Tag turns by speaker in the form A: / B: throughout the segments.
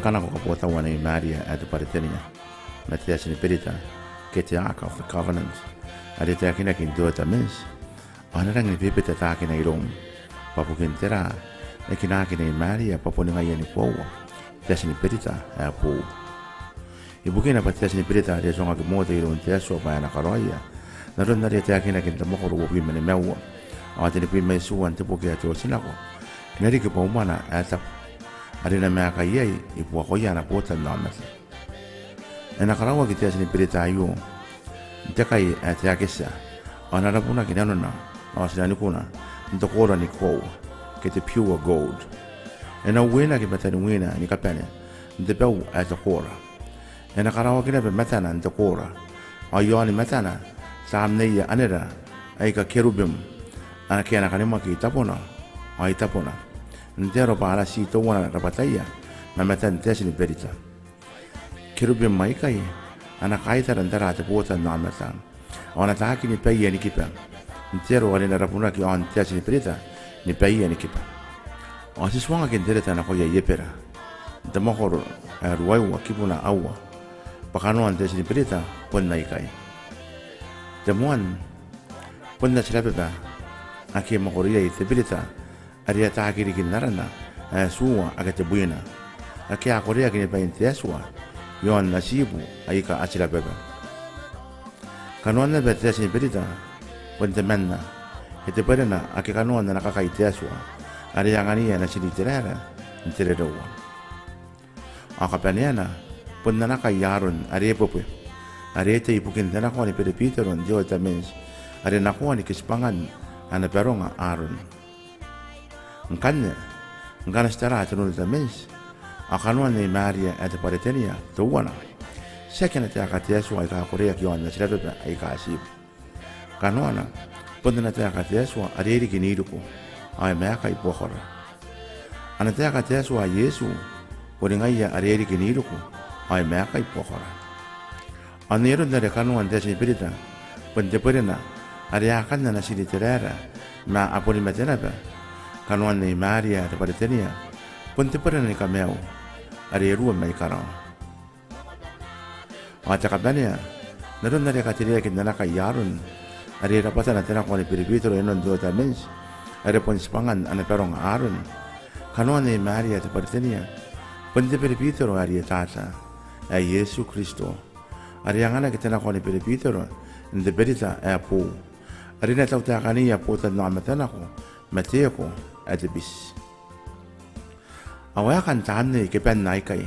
A: kana ko kapota wana i Maria at the Paritania. Matias ni Perita, get the Ark of the Covenant. At the Takina can do it a miss. Anarang ni Pipit attacking a room. Papukin Terra, a Kinakin in Maria, Papuning a Yeni Power. Tessin Perita, a pool. Ibukin a Tessin Perita, there's one of the more they don't test or by an Akaroya. Not only attacking against the Mokoro women in Melwa, or the Pime Su and Tipokia to Sinago. Connecticut Pomana at up. Arena Maka Yay, if Wakoyana Pota Namas. And Akarawa gets in Perita you. Dekai at Yakisa, on Arabuna Ginana, or Sianukuna, the Kora Niko, get the pure gold. And a winner get better than winner and Capane, the bell at the Kora. And Akarawa get a Matana and the Kora, or Yoni Matana, Sam Neya Anera, Aika Kerubim, and a Kanakanimaki Tapona, or Itapona. Ndero para si to wana rapataya na matan tesini perita. Kirubim maikai ana kaita randara te pota na matan. Ona taki ni pei ni kipa. Ndero wale na rapuna ki on tesini perita ni pei ni kipa. O si swanga ki ndereta na koya yepera. Ndamokoro ruwaiwa kipuna awa. Pakano an tesini perita pon na ikai. Demuan pon na chilapeba. Aki makoria i te perita. Aria takiri kinarana suwa agate buena akia korea kini pa inteswa yon nasibu aika achila beba kanona betesi perita ponte menna ete perena ake kanona nakaka iteswa aria ngania na sini terera interedowa akapaniana ponna naka yaron aria pope aria te ipukin tena ko ni perepiteron dio tamens aria nako ni kispangan ana peronga aron Ngana stara tunu da mens akano ni Maria at Paritania to wana second at akatesu ay ka korea ki on na sila ay ka asip kanona punda na ta akatesu areri kinidu ko ay maka ipokora anata akatesu ay Yesu poringaya areri kinidu ko ay maka ipokora anero na rekano ande sipirita pende perena aria kanna na siliterera ma apolimatena ba kanuan ni Maria de Paritania, ponte perena ni kameo, ari rua mai karao. Ata kabania, naron na rekatiria kinanaka yaron, ari rapatan na tena ko ni Piripitro enon do tamens, ari ponspangan ana perong aron, kanuan ni Maria de Paritania, ponte Piripitro ari tata, ay Yesu Kristo, ari ang anak kitana ko ni Piripitro, in the berita ay po, ari na tawta kaniya po tan na matana ko, Mateo ko, adibis. Awaya kan tahan ke pen nai kai.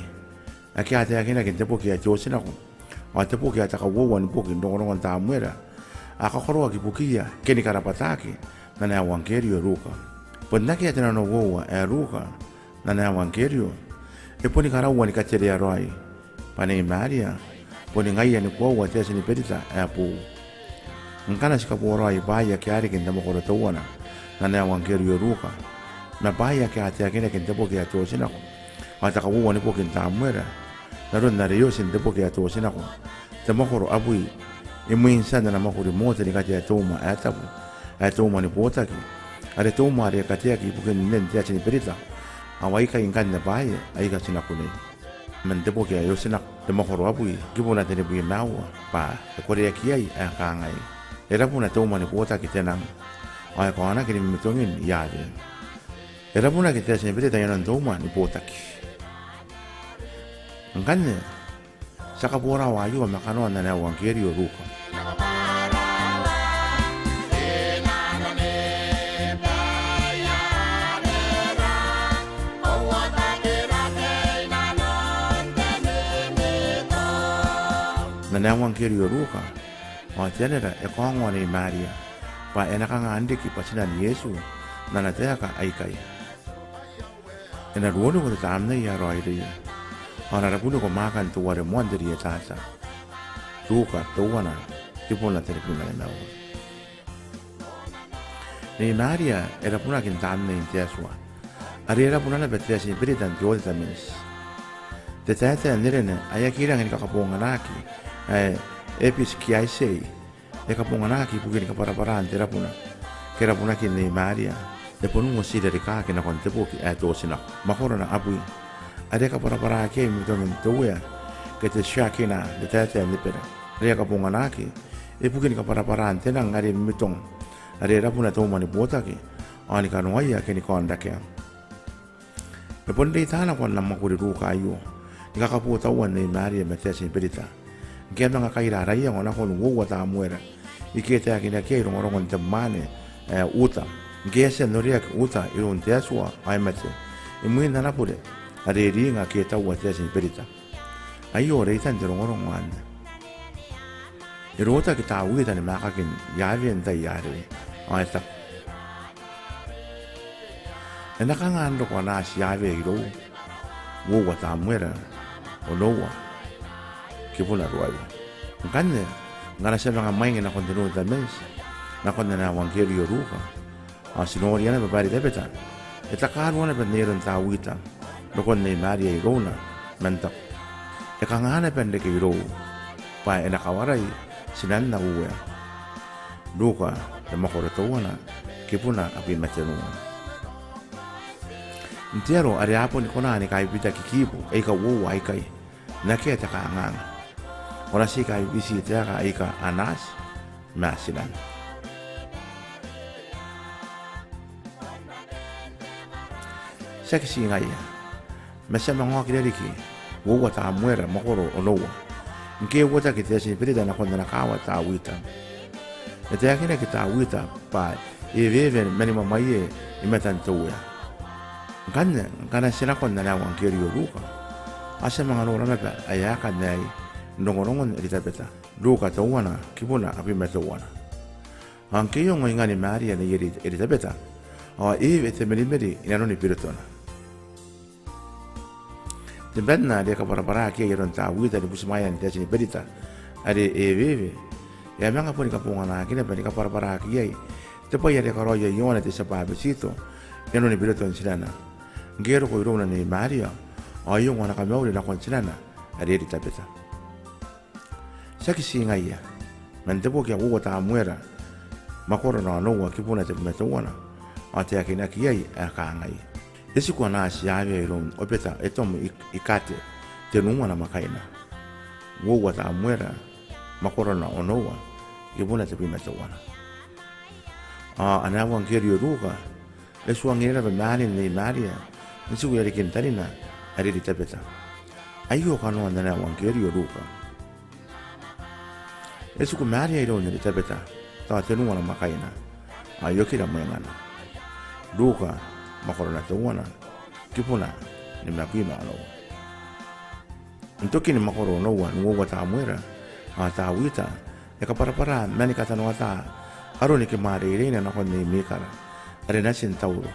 A: Aki ate aki na kinte poki ate osin ako. O ate poki ate ka wawan poki ndongon ta muera. Aka koro aki poki ya keni karapataki na na evangelio ruka. Ponnaki ate na no wawa ruka na na evangelio. E poni karawan ka tere roi. Pane Maria poni ngai ni ko wa ate ni perita apu. Ngana sikaporo ai baya ki ari kinte mo ko tawana. Na na evangelio ruka na baya ke ate akene kente poki ato sinako ata ka woni poki ntamwera na ron na reyo sinte poki ato sinako te mokoro abui imu insana na mokoro mote ni kati atoma atabu atoma ni potaki are toma are kati aki poki nen te achini perita awai ka ingan na baya ai ka sinako ne man te poki ayo sinak te mokoro abui kibona te ne bui mawa pa ko re aki ai aka ngai era puna toma ni potaki tenang ay ko ana kini mitongin yade era puna kita sembere tayanan doma ni potaki ngane saka bora wa yu makano na na evangelio ruka na evangelio ruka wa tenera e ko ngone Maria pa enaka nga ande ki pasina ni Yesu na natea ka aikai. Ena ruono ko tamna ya roide. Ana rapuno ko makan tu ware mondri ya tata. Ruka tuwana tipo na terpuna na. Ni Maria era puna kin tamna in teswa. Ari era puna na betia si britan jol tamis. Te tata nirene ayakira ngin kakaponga naki. Epis ki ai sei. E kapongana ki puki ka para-paraan tira puna. Kera puna ki ni Maria. E ponu mo si dari ka na konte poki e to sina. Makora na abui. Ade ka para ke mi to men toya ke te shakina de tete nipera. Ade ka ponga naki e pukin ka para antena ngari mitong. Ade rapuna to mani bota ke ani ka noia ke ni konda ke. E ponde tana kon na makuri ru ka ayo. Ni ka pu ta wan nei Maria metese perita. Ke nga ka ira raia ngona kon wo ta muera. Ike te akina ke ro ngoro te mane uta. Ke se no ria uta iro te asua ai mate. E mui na pure. Ade ringa ke ta wa te perita. Ayo re tan de ngoro ngwana. E rota ke ta uita ni maka kin ya vien ta yare. Ai ta. E na ka ngando ko na sia ve ro. Wo wa ta muera. O no wa. Ke pula ro ai. Ngane ngara se nga mai na kontinu ta mes. Na kondena evangelio ruka. A sinoriana be bari debeta. E ta ka ruana be nero ta uita. No kon nei Maria irona. Menta. E ka ngana pende ke ro. Pa e na kawarai sinan na uwe. Ruka e makore towana. Ke puna api matenua. Ntiaro ari apo ni kona ni kai pita kikipu. E ka wo ai kai. Na ke ta ka ngana. Ora si kai visi te ka ika anas. Masilan. Seksi ngaya. Masa mangoki deriki. Wo ta muera makoro olowa. Nke wota ke te sinipirita na konda na kawa ta wita. E te akina ki ta wita pa e veve mani mamaie i metantoua. Kana sina konda na wankeri yoruka. Asa mga nora mepa ayaka nei nongorongon elitapeta. Ruka tauana kipuna api metowana. Anke yung ngani Maria na yeri elitapeta. O eve te merimeri inanoni piritona. Tibetna dia kapara kia yeron ta wita di busmayan dia sini berita ade eveve ya manga pun kapunga na kina bani kapara kia tepa ya dia karoya yona te sapa besito yano ni berita silana ngero ko irona ni Maria ayo ngana kamau la kon silana ade di tapeta saki singaya mantepo kia wo ta muera makoro na no wa kipuna te metona ate akina kia akangai. Esi kwa na asiawe ilong opeta etom ikate te nunga na makaina. Wowa ta amuera makoro na onowa ibuna te pima te wana. Anawa ngeri yoruka esu angera ba mani ni Maria nisi wele kintarina ariri tepeta. Ayo kano andana wangeri yoruka. Esu kwa Maria ilong niri tepeta ta te nunga na makaina. Ayo kira mwengana. Ruka makoro na tuwana kipuna ni mapima alo ntoki ni makoro no wa nuwa ta muera ta wita e ka para mani kata no ta aro ni ke mare irena na kon ni mikara are na sin tauro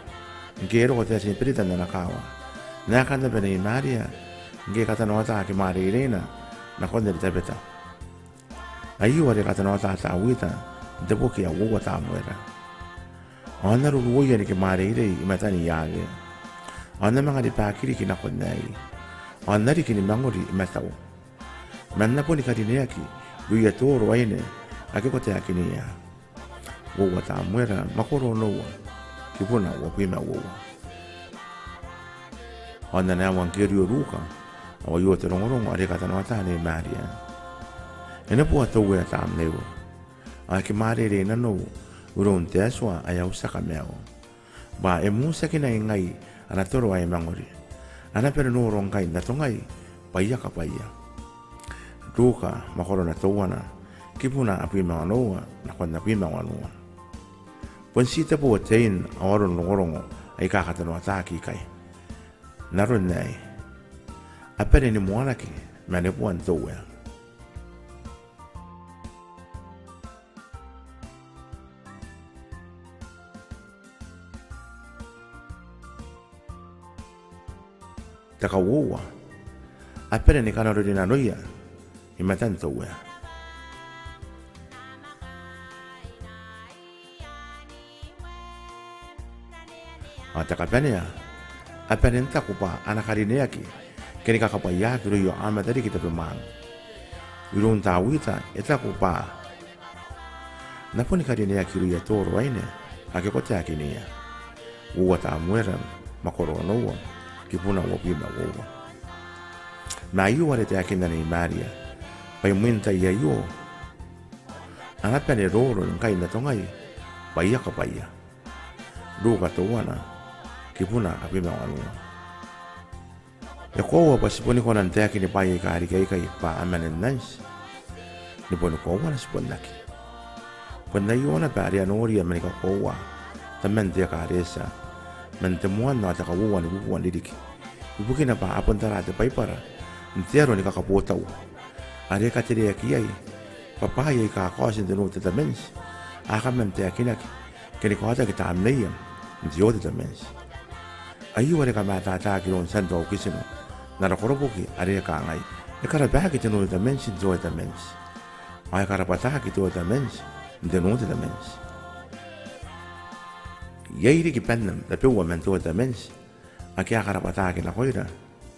A: ngero ko te sin perita na kawa na kanda bene Maria nge kata no ta ke mare irena na kon ni tabeta ayu are kata no ta wita debo ke wa ta muera Ana ruwoya ni ke mare ire imatani yage. Ana mga di pakiri kinakonay. Ana ri kini mangori imataw. Manna po ni kadineaki. Luya toro ayne. Ake kote akiniya. Wowa ta muera makoro nowa. Kipuna wapima wowa. Ana na wankeri yoruka. Awa yote rongorongo arekata na watane Maria. Ena po atowe ta amnewo. Ake mare ire na nowo. Urong te aswa ayaw sa kameo. Ba musa kina ingay anatoro ay mangori. Ana pero nurong kay natungay paya kapaya. Duka makoro na tuwana. Kipuna api mga noa nakon api mga noa. Pansita po atain awaron nungorongo ay kakatano ataki kay. Naron na ay. Apere ni muanaki manipuan tuwa. Takawowa. Apere ni kanaro di nanoya. Imatan tuwa. Takapanya. Apere nta kupa anakarineaki. Kini kakapaya kiro yo amatari kita pemang. Irong tawita eta kupa. Naponi karineaki kiro ya toro aine. Akekote akinia. Uwa ta muera makoro nowa. Kipuna wapima wowa. Ma yu are te akina ni Maria. Pai muinta ia yu. Anapa ni roro ngai na tongai. Pai ka pai. Ruka towana. Kipuna api mawanua. E koua pa siponi kona te akini pai ka ari kai pa amanen nais. Ni poni koua na siponi naki. Kona yu ona pa ari anori amani ka koua. Tamen te ka aresa. Men te muan na te ka wuan ni wuan didiki. Ibuki na pa apontara te paipara. Ntero ni kakapotau. Are ka te rea ki ai. Papa ai ka kosin te no te tamens. Aka men te akinaki. Keni kota ki ta amneia. Ntio te tamens. Ayu are ka mata ta ki ron santo au kisino. Nara koropoki are ka ngai. E kara baha ki te no te tamens. Ntio te tamens. Ai kara pata ki te tamens. Ntio no te tamens. Yeiri ki pennam. Da peua men te tamens. Aki a kara pata ki na koira.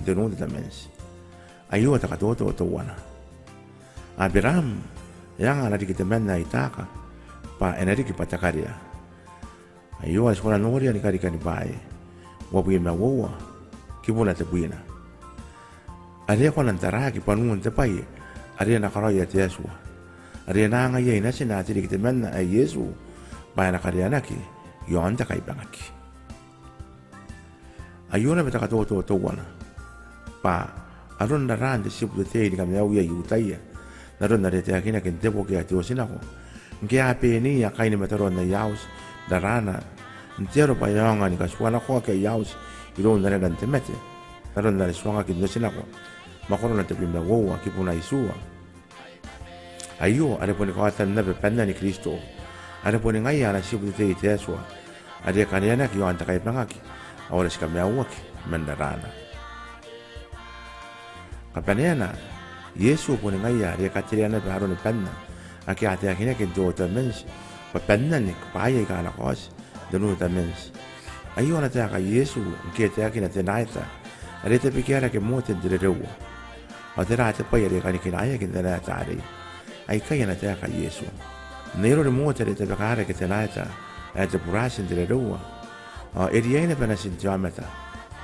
A: Ntio no te tamens. Ayu ata katoto o wana. Abiram, yang ala di kita menna itaka, pa enari ki patakaria. Ayu as kona nori ani kari kani pai. Wabu ima wawa, kibuna te buina. Aria kona ntara ki panuun te pai, aria nakaroya te Yesua. Aria nanga ye inasi na ati di kita menna ai Yesu, pa nakaria naki, yonta kai bangaki. Ayu na beta katoto o wana. Pa aron na ran de sipu te ni kami au ia iutaia na ron na te akina ken te poke ati osina ko nge ape ni ya kaini mataron na yaus da rana ntero pa yanga ni kaswana ko ke yaus iro na ran te mete na ron na swanga ki osina ko makoro na te pimba wo ki puna isua ayo are poni ko atan na be penna ni Kristo are poni ngai ana sipu te Yesua are kaniana ki yo anta kai pangaki ora sikame awaki mendarana Kapanena, Yesu pun ngai ya dia kaciriana baru ni penna. Aki ati akhirnya ke do tamens, pa penna ni paya ka na kos, denu tamens. Ayo na ta ka Yesu, ke te akhirnya te naita. Are te pikira ke mote dire rewa. Atera te paya dia ka ni kinaya ke dana tari. Ai kai na ta ka Yesu. Nero ni mote te pikira ke te naita. Ai te purasin dire rewa. Eriene pena sin jamata.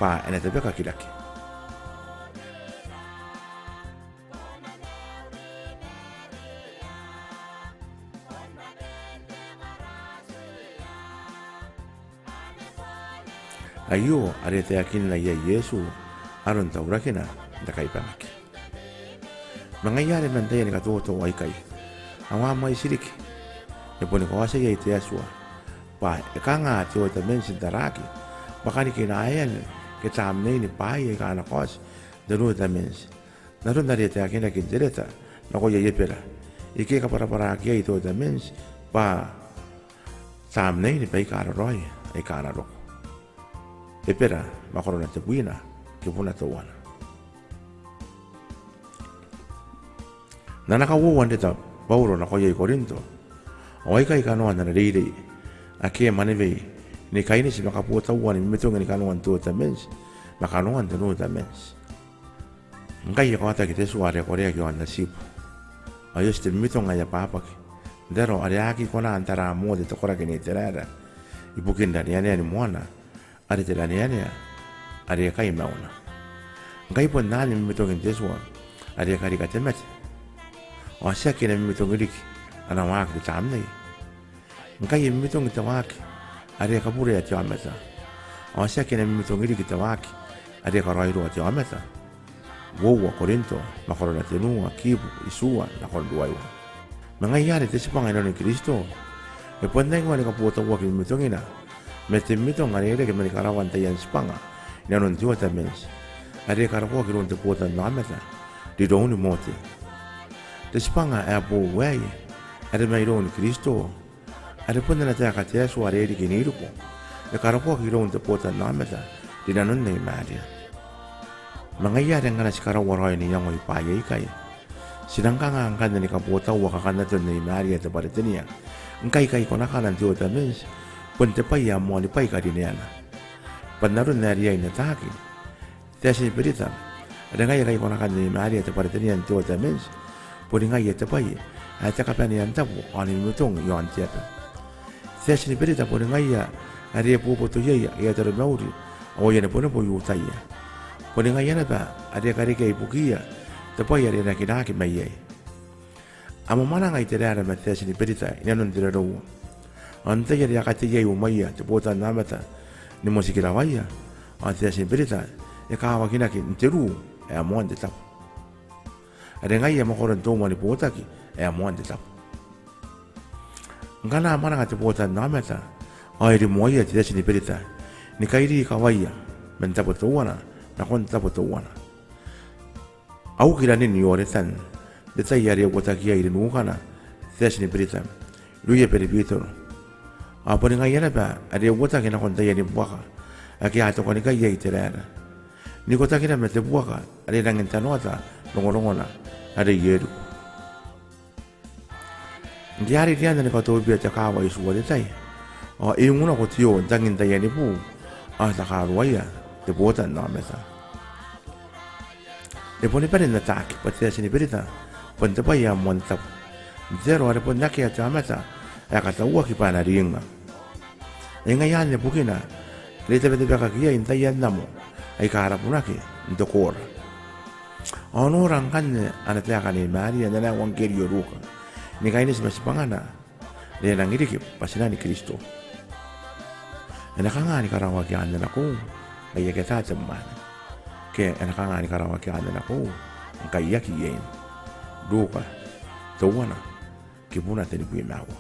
A: Pa ene te peka kilaki. Ayo are te akin na ia Yesu aron taurakina da kai pamaki. Mangayare mantaya ni katoto ai kai. Awa mai siriki. E poni ko asa ia te Yesua. Pa e kanga te o te mensin taraki. Bakani ki na ayan ke tamne ni pai e kana kos de no te mens. Na ron dare te akin ki direta na ko ia yepera. Ike ka para ki ai to te mens pa tamne ni pai kara roi e kana ro. Epera makoro na te buina ke puna te wana. Nana ka wuwan ta Paulo na koye Korinto. O ai kai kanoa na reirei. A ke manevei ni kaini si makaputa wana mimetunga ni kanoa tu ta mens. Makanoa te no ta mens. Ngai ko ata ki te suare korea ki wana sipu. Ayo ste mimetunga ya papa ki. Dero ari aki kona antara mo de tokora ke ni terara. Ibukinda ni ane ni mwana. Are te laniania, are kai mauna. Ngai pun nani mimitong in this one, are kari ka temete. O siya kina mimitong ilik, ana wak di tamnei. Ngai mimitong itawaki, are kapure at yameta. O siya kina mimitong ilik itawaki, are karoiro at yameta. Wowa Korinto, makoro na tenua, kibu, isua, na konduaiwa. Mangayari te sipangay ni Kristo. E pun nai ngwani kaputa wak mimitong ina. Mete mito ngare ke meni karawan te yan spanga ina non tua te mens are karawa ki ron te pota nameta di doni mote te spanga e bo wei are mai ron Kristo are pona na te ka te so are ri ki ni rupo e karawa ki ron te pota nameta di non nei maria mangaya dengan karawa roi ni yang oi pa ye kai sidangkan angkan ni ka pota wa ka kana te nei maria te paretenia ngai kai kona kana tua te mens pun te pai amo ni pai ka dineana. Panarun na ria ina taki. Te asi perita. Ada ngai kai kona kan ni maria te paretenia tua te mens. Pun ngai te pai. Ai te kapani antapu ani mutong yo antiapa. Te asi perita pun ngai ya aria pu pu tu ye ya te mauri. O ye ne pun pu yu tai. Poni ngai ana ba ade kare ke ipukia te pai are na kina ki mai ai. Amo mana ngai te rara me te sini perita ina non te ro. Ante ya ya kate ye umai te pota namata ni mosikira waia. Ante sini perita e ka wa kina ki te ru e amo ande tap. Ade ngai amo koran to mani pota ki e amo ande tap. Ngana mana te pota namata ai ri moia te sini perita ni kairi ka waia men tapo to wana na kon tapo to wana. Au kira ni ore tan de tai yari wata ki ai nu kana thesni britam luye peripito a poni ngai yana ba ade wata ki na kon tai ni buaka a ki ato kon kai ai terana ni kota ki na mete buaka ade nang entanota longolongona ade yeru ndiari diana ni koto bi ta kawa isu wade tai o e nguna ko tio dangin tai ni pu a ta ka ruaya de bota na meta e poni per in attack patia sini berita pon te pai a monta zero are pon nake a chamata e ka taua ki pana ringa e ngai ane bukina le te vete baka kia in tai andamo ai ka harapuna ki ndo kora ono rangane ana te aka ni mari ane na wangeri o ruka ni kai nisi masipangana le nangiri ki pasina ni Kristo e na kanga ni karawa ki ane na ku ai e ke tate mana ke ena kanga ni karawa ki ane na ku kai yaki yen duka tawana ki puna te ni kui mawa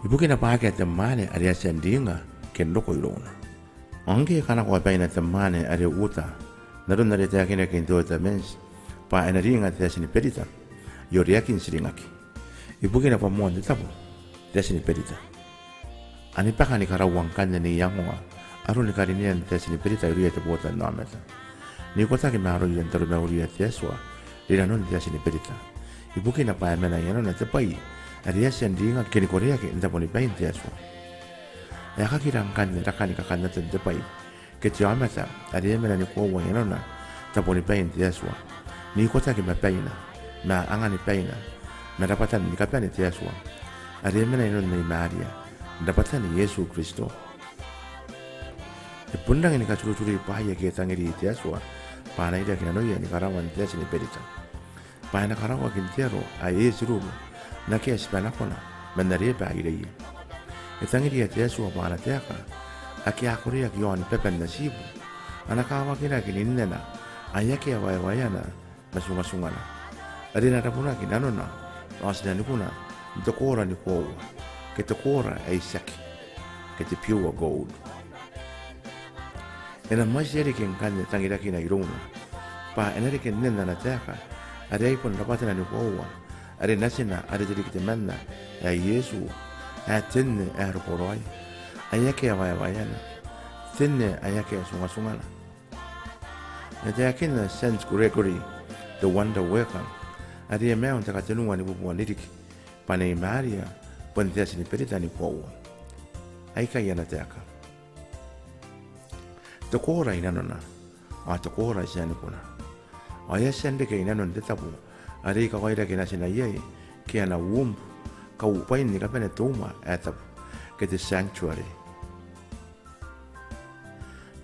A: ibuki na pake te mane ari asendinga ke ndoko ilona ange kana ko paina te mane ari uta na ronda re te akina ke ndo te mens pa ena ringa te asini perita yori akin siringaki ibuki na pa monde tapo te asini perita ani paka ni karawang kanya ni yangoa aru ni karinian te asini perita yuri te bota nameta ni kota ki maro yen taru me uri te aswa Lina non dia sini perita. Ibu kina pa mena yana na te pai. Aria sendinga kini korea ke nda poni pai te aso. Ya ka kira kan rakani ka kan te pai. Ke te amata aria mena ni ko wa yana na ta poni pai te aso. Ni kota ke ma pai na. Na anga ni pai na. Na dapatan ni ka pai te aso. Aria mena non ni Maria. Dapatan ni Yesu Kristo. E pundang ni ka churu-churu pai ke tangiri te aso. Pana ida kina noia ni karawan te sini perita. Pana karawa kintero a Yesu na ke spana kona mandare pa ida ia. E tangiri te aso pana te aka. Aki akorea ki on pepen na sibu. Ana kawa kina kininena ayake wa wayana masunga-sungana. Adina rapuna kinanona asina nikuna ndokora ni kwa. Ke tokora ai saki. Ke te pure gold. Ena masjeri ken kan tangira kina irona pa enari ken nena na taka are ai pon rapata na nuwa are nasina are jadi kita manna ya Yesu atin er poroi ayake wayana tinne ayake sunga na te ken Saint Gregory the wonder worker are me on taka tenu ni bubu lirik pa nei Maria pon te sini perita ni kwa ai ka yana taka Tokora inanona, a tokora sianukuna. A yasende ke inanon te tapu, a rei ka waira ke nasina ye, ke ana wumbu, ka upain ni ka pene tuma e tapu, ke te sanctuary.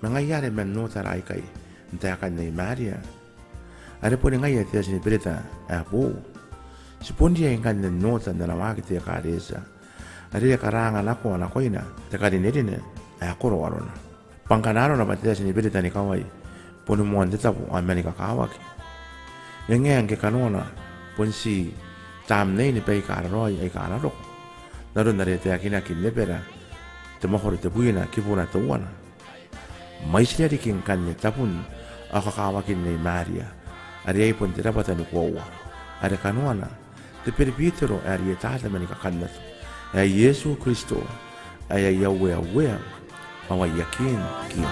A: Mga yare men nota rai kai, nte akan nei Maria. Are pone ngai e te asini perita e apu. Sipondi e ngan ne nota na maki te ka resa. Are ka ranga lako ana koina, te ka dinerine e akoro warona. Pangkanaro na patia sini perita ni kawai poni muan te tapu ameni ka kawaki nge ange kanona ponsi tam nei ni pei karoi ai kararo naro na rete akina kin lepera te mohor te buina kipuna te wana mai siri kin kan ni tapun aka kawaki ni Maria ari ai pon te rapata ni kwa ari kanona te perpitero ari tata meni ka kanatu ai Yesu Kristo ai yawe Mawa yakin kin.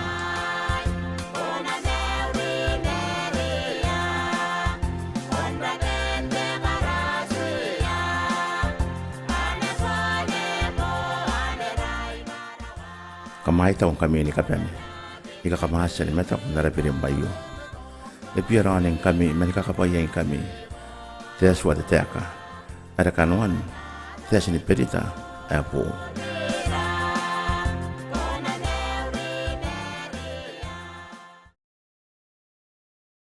A: Kamai taong kami ni kapeme. Ika kamasa ni mata kung narapirin bayo. E piaranin kami, manikakapayain kami. Te aswa te teka. Ada kanuan, te asini perita, apo.